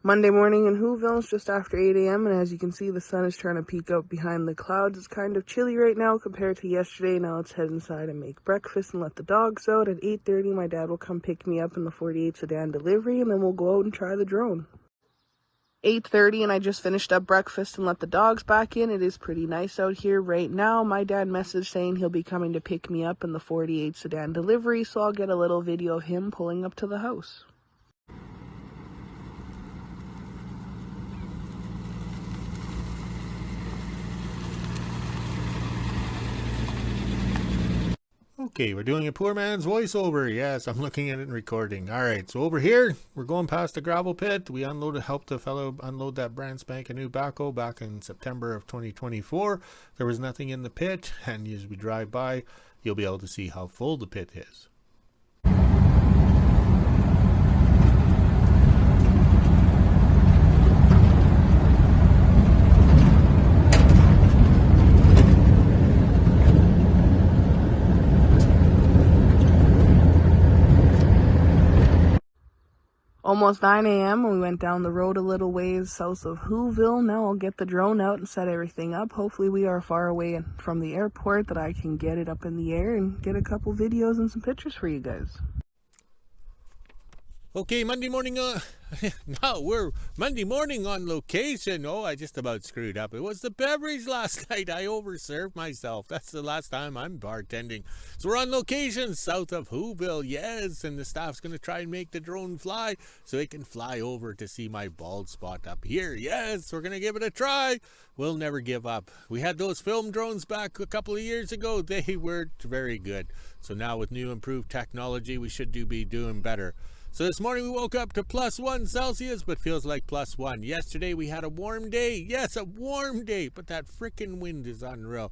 Monday morning in Whoville, it's just after 8 a.m. and as you can see, the sun is trying to peek out behind the clouds. It's kind of chilly right now compared to yesterday. Now let's head inside and make breakfast and let the dogs out. At 8:30, my dad will come pick me up in the 48 sedan delivery, and then we'll go out and try the drone. 8:30 and I just finished up breakfast and let the dogs back in. It is pretty nice out here right now. My dad messaged saying he'll be coming to pick me up in the 48 sedan delivery, so I'll get a little video of him pulling up to the house. Okay, we're doing a poor man's voiceover. Yes, I'm looking at it and recording. All right, so over here, we're going past the gravel pit. We helped a fellow unload that brand spanking new backhoe back in September of 2024. There was nothing in the pit, and as we drive by, you'll be able to see how full the pit is. Almost 9 a.m. and we went down the road a little ways south of Whoville. Now I'll get the drone out and set everything up. Hopefully we are far away from the airport that I can get it up in the air and get a couple videos and some pictures for you guys. Okay, Monday morning, no, we're Monday morning on location. Oh, I just about screwed up. It was the beverage last night. I overserved myself. That's the last time I'm bartending. So we're on location south of Whoville, yes, and the staff's going to try and make the drone fly so it can fly over to see my bald spot up here. Yes, we're going to give it a try. We'll never give up. We had those film drones back a couple of years ago. They weren't very good. So now with new improved technology, we should be doing better. So this morning we woke up to +1 Celsius, but feels like +1. Yesterday we had a warm day. Yes, a warm day, but that frickin' wind is unreal.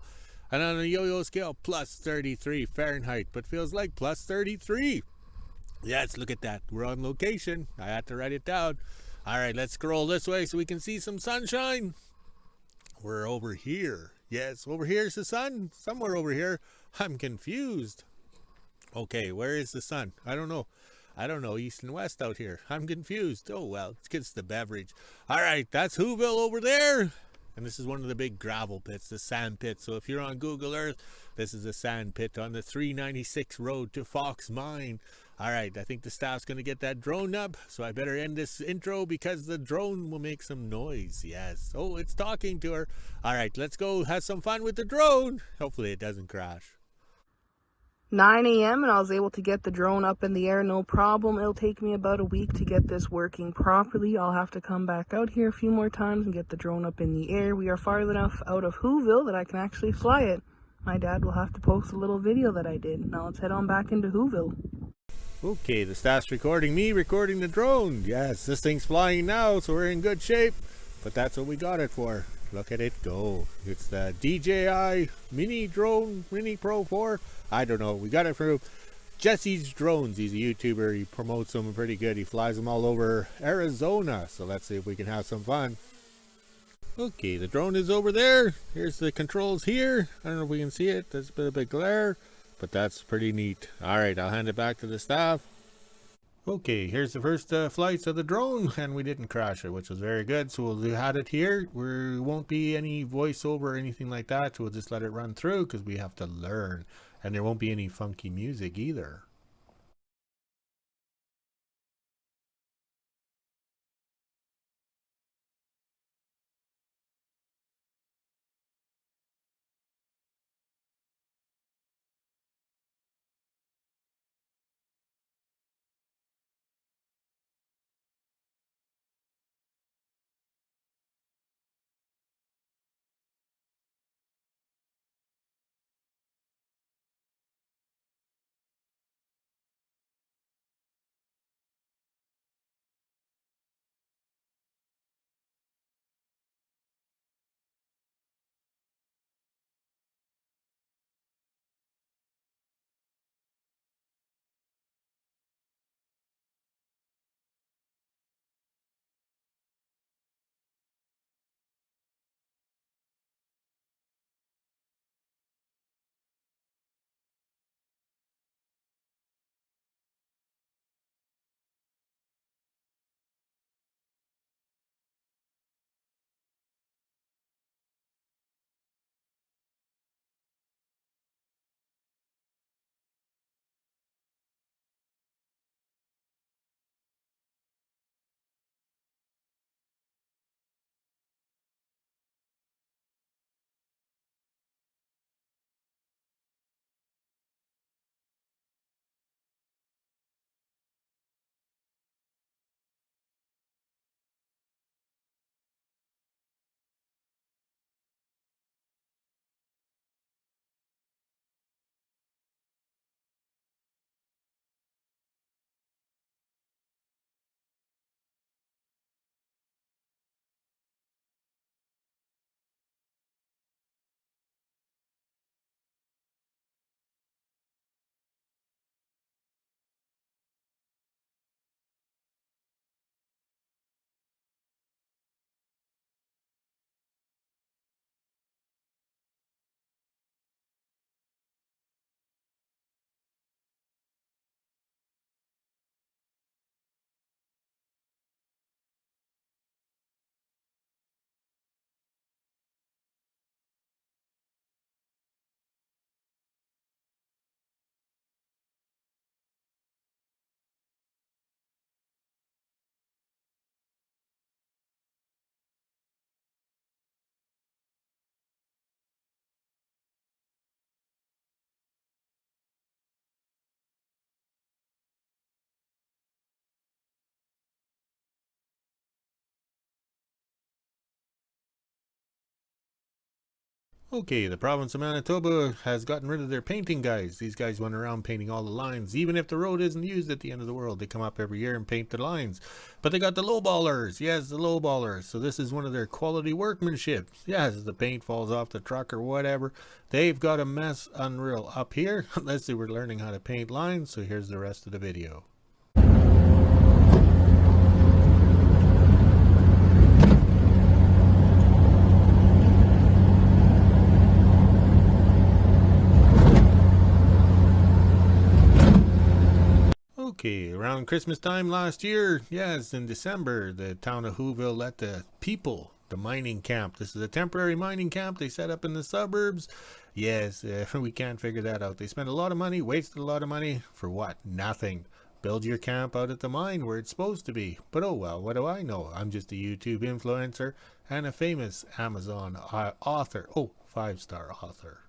And on a yo-yo scale, +33 Fahrenheit, but feels like +33. Yes, look at that. We're on location. I had to write it down. All right, let's scroll this way so we can see some sunshine. We're over here. Yes, over here's the sun. Somewhere over here. I'm confused. Okay, where is the sun? I don't know. East and west out here. I'm confused. Oh, well, it's the beverage. All right, that's Whoville over there. And this is one of the big gravel pits, the sand pit. So if you're on Google Earth, this is a sand pit on the 396 road to Fox Mine. All right, I think the staff's going to get that drone up. So I better end this intro because the drone will make some noise. Yes. Oh, it's talking to her. All right, let's go have some fun with the drone. Hopefully it doesn't crash. 9 a.m. and I was able to get the drone up in the air, no problem. It'll take me about a week to get this working properly. I'll have to come back out here a few more times and get the drone up in the air. We are far enough out of Whoville that I can actually fly it. My dad will have to post a little video that I did. Now let's head on back into Whoville. Okay, the staff's recording me, recording the drone. Yes, this thing's flying now, so we're in good shape. But that's what we got it for. Look at it go. It's the DJI Mini Drone Mini Pro 4. I don't know. We got it from Jesse's Drones. He's a YouTuber. He promotes them pretty good. He flies them all over Arizona. So let's see if we can have some fun. Okay, the drone is over there. Here's the controls here. I don't know if we can see it. There's a bit of a glare, but that's pretty neat. All right, I'll hand it back to the staff. Okay, here's the first flights of the drone, and we didn't crash it, which was very good. So we'll have it here. There won't be any voiceover or anything like that. So we'll just let it run through because we have to learn. And there won't be any funky music either. Okay, the province of Manitoba has gotten rid of their painting guys. These guys went around painting all the lines. Even if the road isn't used at the end of the world, they come up every year and paint the lines. But they got the lowballers. Yes, the lowballers. So this is one of their quality workmanship. Yes, the paint falls off the truck or whatever. They've got a mess unreal up here. Unless they were learning how to paint lines. So here's the rest of the video. Okay, around Christmas time last year, yes, in December, the town of Whoville let the people, the mining camp, this is a temporary mining camp they set up in the suburbs. Yes, we can't figure that out. They spent a lot of money, wasted a lot of money, for what? Nothing. Build your camp out at the mine where it's supposed to be. But oh well, what do I know? I'm just a YouTube influencer and a famous Amazon author. Oh, 5-star author.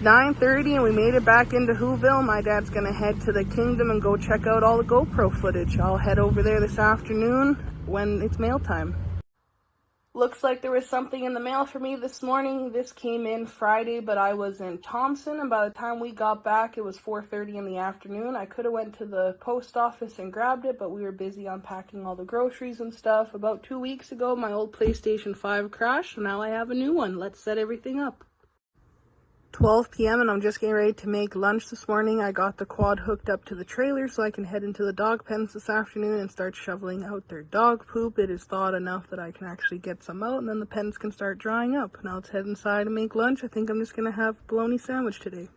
9:30 and we made it back into Whoville. My dad's gonna head to the Kingdom and go check out all the GoPro footage. I'll head over there this afternoon when it's mail time. Looks like there was something in the mail for me this morning. This came in Friday, but I was in Thompson, and by the time we got back, it was 4:30 in the afternoon. I could have went to the post office and grabbed it, but we were busy unpacking all the groceries and stuff. About 2 weeks ago, my old PlayStation 5 crashed, so now I have a new one. Let's set everything up. 12 p.m. and I'm just getting ready to make lunch this morning. I got the quad hooked up to the trailer so I can head into the dog pens this afternoon and start shoveling out their dog poop. It is thawed enough that I can actually get some out, and then the pens can start drying up. Now let's head inside and make lunch. I think I'm just going to have a bologna sandwich today.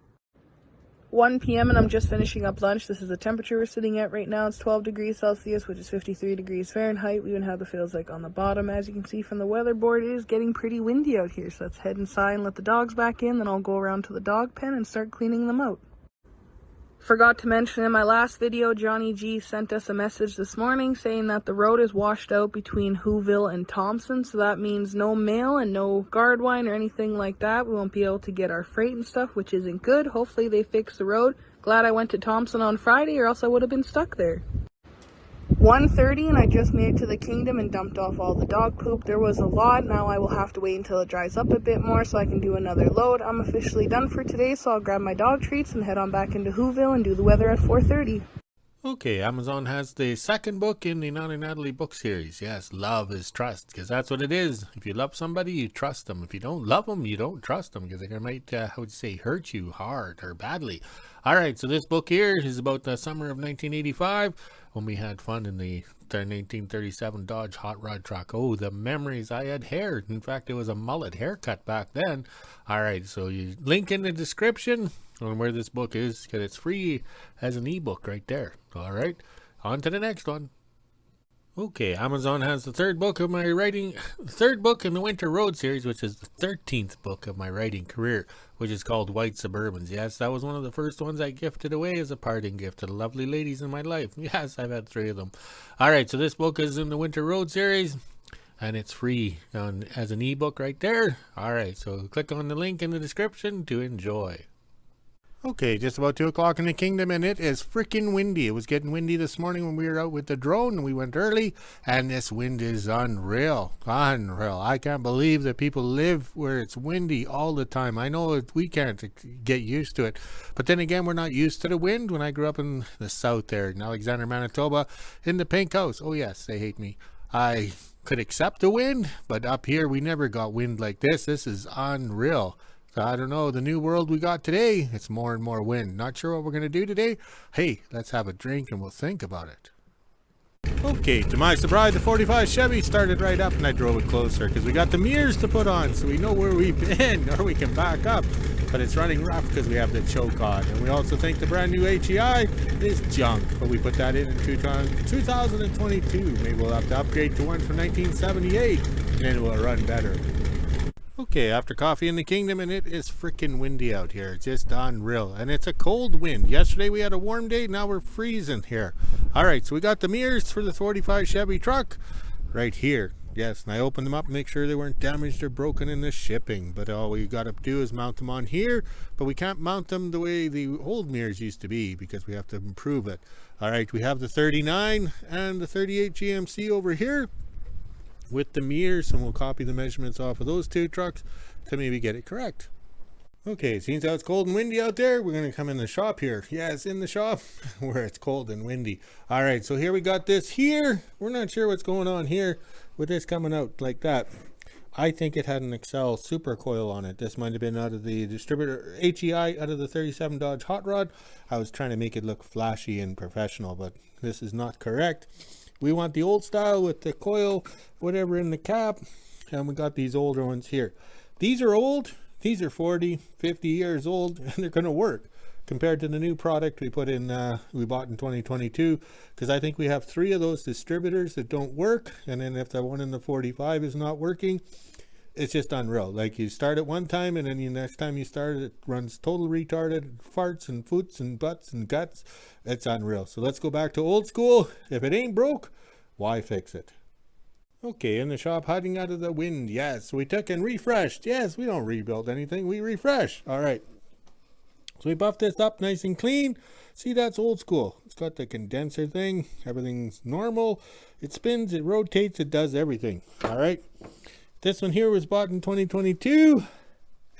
1 p.m. and I'm just finishing up lunch. This is the temperature we're sitting at right now. It's 12 degrees Celsius, which is 53 degrees Fahrenheit. We even have the feels like on the bottom. As you can see from the weather board, it is getting pretty windy out here. So let's head inside and let the dogs back in. Then I'll go around to the dog pen and start cleaning them out. Forgot to mention in my last video, Johnny G sent us a message this morning saying that the road is washed out between Whoville and Thompson. So that means no mail and no guard wine or anything like that. We won't be able to get our freight and stuff, which isn't good. Hopefully they fix the road. Glad I went to Thompson on Friday or else I would have been stuck there. 1:30 and I just made it to the Kingdom and dumped off all the dog poop. There was a lot. Now I will have to wait until it dries up a bit more so I can do another load. I'm officially done for today, so I'll grab my dog treats and head on back into Whoville and do the weather at 4:30. Okay, Amazon has the second book in the Naughty Natalie book series. Yes, love is trust, because that's what it is. If you love somebody, you trust them. If you don't love them, you don't trust them, because they might, hurt you hard or badly. All right, so this book here is about the summer of 1985 when we had fun in the 1937 Dodge hot rod truck. Oh, the memories. I had hair. In fact, it was a mullet haircut back then. All right, so you link in the description on where this book is, because it's free as an ebook right there. All right, on to the next one. Okay, Amazon has the third book in the Winter Road series, which is the 13th book of my writing career, which is called White Suburbans. Yes, that was one of the first ones I gifted away as a parting gift to the lovely ladies in my life. Yes, I've had 3 of them. All right, so this book is in the Winter Road series, and it's free as an ebook right there. All right, so click on the link in the description to enjoy. Okay, just about 2 o'clock in the Kingdom, and it is freaking windy. It was getting windy this morning when we were out with the drone, and we went early, and this wind is unreal. Unreal. I can't believe that people live where it's windy all the time. I know we can't get used to it, but then again, we're not used to the wind. When I grew up in the south there, in Alexander, Manitoba, in the pink house. Oh yes, they hate me. I could accept the wind, but up here, we never got wind like this. This is unreal. So I don't know, the new world we got today, it's more and more wind. Not sure what we're going to do today. Hey, let's have a drink and we'll think about it. Okay, to my surprise, the 45 Chevy started right up and I drove it closer because we got the mirrors to put on so we know where we've been, or we can back up. but it's running rough because we have the choke on. And we also think the brand new HEI is junk, but we put that in 2022. Maybe we'll have to upgrade to one from 1978 and then it will run better. Okay, after coffee in the kingdom, and it is freaking windy out here. It's just unreal. And it's a cold wind. Yesterday we had a warm day, now we're freezing here. Alright, so we got the mirrors for the 45 Chevy truck right here. Yes, and I opened them up to make sure they weren't damaged or broken in the shipping. But all we got to do is mount them on here. But we can't mount them the way the old mirrors used to be because we have to improve it. Alright, we have the 39 and the 38 GMC over here with the mirrors, and we'll copy the measurements off of those two trucks to maybe get it correct. Okay, seems how it's cold and windy out there, we're going to come in the shop here. Yes, in the shop where it's cold and windy. All right, so here we got this here. We're not sure what's going on here with this coming out like that. I think it had an Excel super coil on it. This might have been out of the distributor HEI, out of the 37 Dodge Hot Rod. I was trying to make it look flashy and professional, but this is not correct. We want the old style with the coil, whatever in the cap, and we got these older ones here. These are old. These are 40, 50 years old, and they're going to work compared to the new product we put in, we bought in 2022, because I think we have 3 of those distributors that don't work, and then if the one in the 45 is not working, it's just unreal. Like, you start it one time, and then the next time you start it, it runs total retarded, farts and foots and butts and guts. It's unreal. So let's go back to old school. If it ain't broke, why fix it? Okay, in the shop, hiding out of the wind. Yes, we took and refreshed. Yes, we don't rebuild anything, we refresh. All right, so we buffed this up nice and clean. See, that's old school. It's got the condenser thing. Everything's normal. It spins, it rotates, it does everything. All right, this one here was bought in 2022,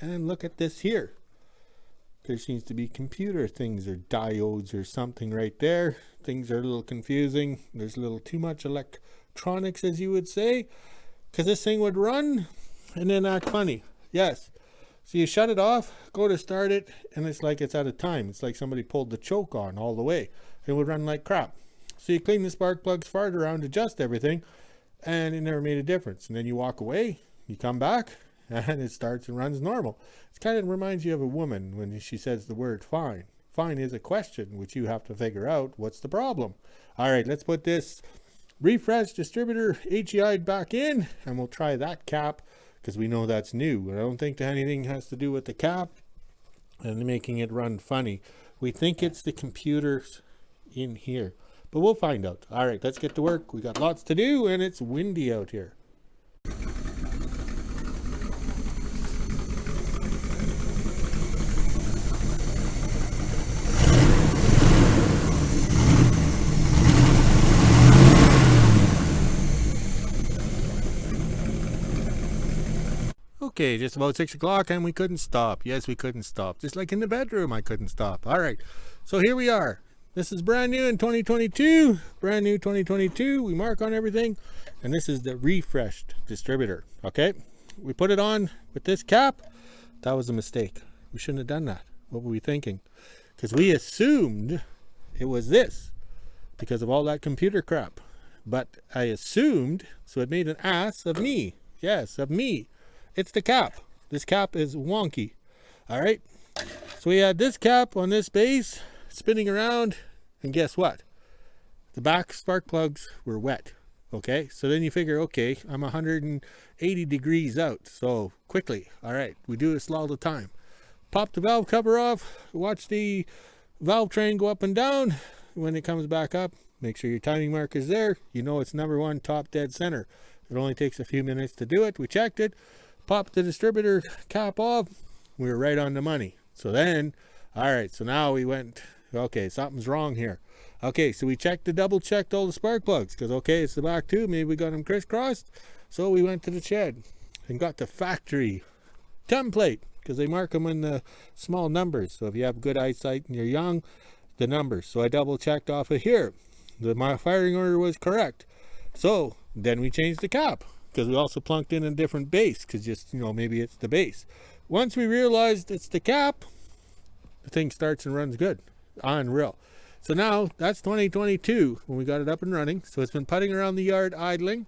and look at this here. There seems to be computer things or diodes or something right there. Things are a little confusing. There's a little too much electronics, as you would say, because this thing would run and then act funny. Yes, so you shut it off, go to start it, and it's like it's out of time. It's like somebody pulled the choke on all the way. It would run like crap. So you clean the spark plugs, fart around, adjust everything, and it never made a difference. And then you walk away, you come back, and it starts and runs normal. It kind of reminds you of a woman when she says the word fine. Fine is a question, which you have to figure out what's the problem. All right, let's put this refresh distributor HEI back in, and we'll try that cap because we know that's new. I don't think anything has to do with the cap and making it run funny. We think it's the computers in here, but we'll find out. All right, let's get to work. We got lots to do, and it's windy out here. Okay, just about 6 o'clock, and we couldn't stop. Yes, we couldn't stop. Just like in the bedroom, I couldn't stop. All right, so here we are. This is brand new in 2022. Brand new 2022. We mark on everything, and this is the refreshed distributor. Okay, we put it on with this cap. That was a mistake. We shouldn't have done that. What were we thinking? Because we assumed it was this because of all that computer crap. But I assumed, so it made an ass of me. Yes, of me. It's the cap. This cap is wonky. All right, so we had this cap on this base spinning around, and guess what? The back spark plugs were wet. Okay, so then you figure, okay, I'm 180 degrees out, so quickly. All right, we do this all the time. Pop the valve cover off, watch the valve train go up and down. When it comes back up, make sure your timing marker is there. You know it's number 1, top dead center. It only takes a few minutes to do it. We checked it. Pop the distributor cap off, we were right on the money. So then, all right, so now we went, okay, something's wrong here. Okay, so we double checked all the spark plugs, because okay, it's the back tube, maybe we got them crisscrossed. So we went to the shed and got the factory template, because they mark them in the small numbers. So if you have good eyesight and you're young, the numbers. So I double checked off of here. My firing order was correct. So then we changed the cap, because we also plunked in a different base, because just, you know, maybe it's the base. Once we realized it's the cap, the thing starts and runs good. Unreal. So now that's 2022 when we got it up and running. So it's been putting around the yard idling.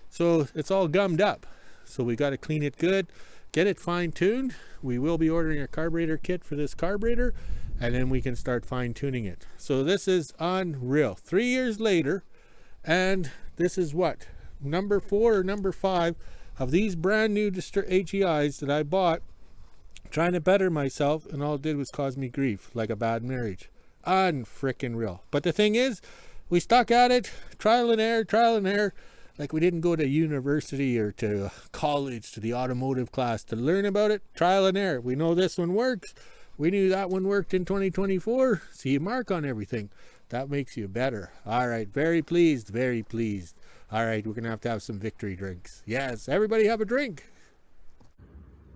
So it's all gummed up. So we got to clean it good, get it fine-tuned. We will be ordering a carburetor kit for this carburetor, and then we can start fine-tuning it. So this is unreal. 3 years later, and this is what, number 4 or number 5 of these brand new HEIs that I bought, trying to better myself, and all it did was cause me grief, like a bad marriage. Unfrickin' real. But the thing is, we stuck at it, trial and error, like we didn't go to university or to college, to the automotive class to learn about it. Trial and error. We know this one works. We knew that one worked in 2024. See you mark on everything. That makes you better. All right, very pleased, very pleased. All right, we're going to have some victory drinks. Yes, everybody have a drink.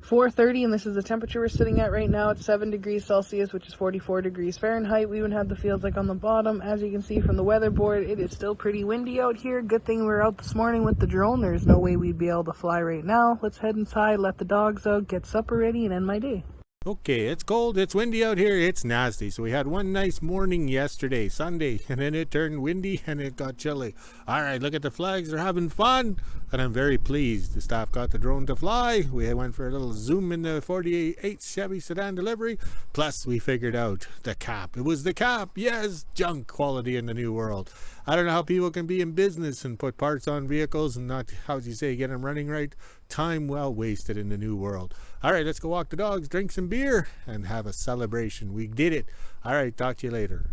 4:30, and this is the temperature we're sitting at right now. It's 7 degrees Celsius, which is 44 degrees Fahrenheit. We even have the fields like on the bottom. As you can see from the weather board, it is still pretty windy out here. Good thing we were out this morning with the drone. There's no way we'd be able to fly right now. Let's head inside, let the dogs out, get supper ready, and end my day. Okay, it's cold, it's windy out here, it's nasty. So we had one nice morning yesterday, Sunday, and then it turned windy and it got chilly. All right, look at the flags, they're having fun, and I'm very pleased. The staff got the drone to fly. We went for a little zoom in the 48 Chevy sedan delivery. Plus, we figured out the cap. It was the cap, yes, junk quality in the new world. I don't know how people can be in business and put parts on vehicles and not, how do you say, get them running right. Time well wasted in the new world. All right, let's go walk the dogs, drink some beer, and have a celebration. We did it. All right, talk to you later.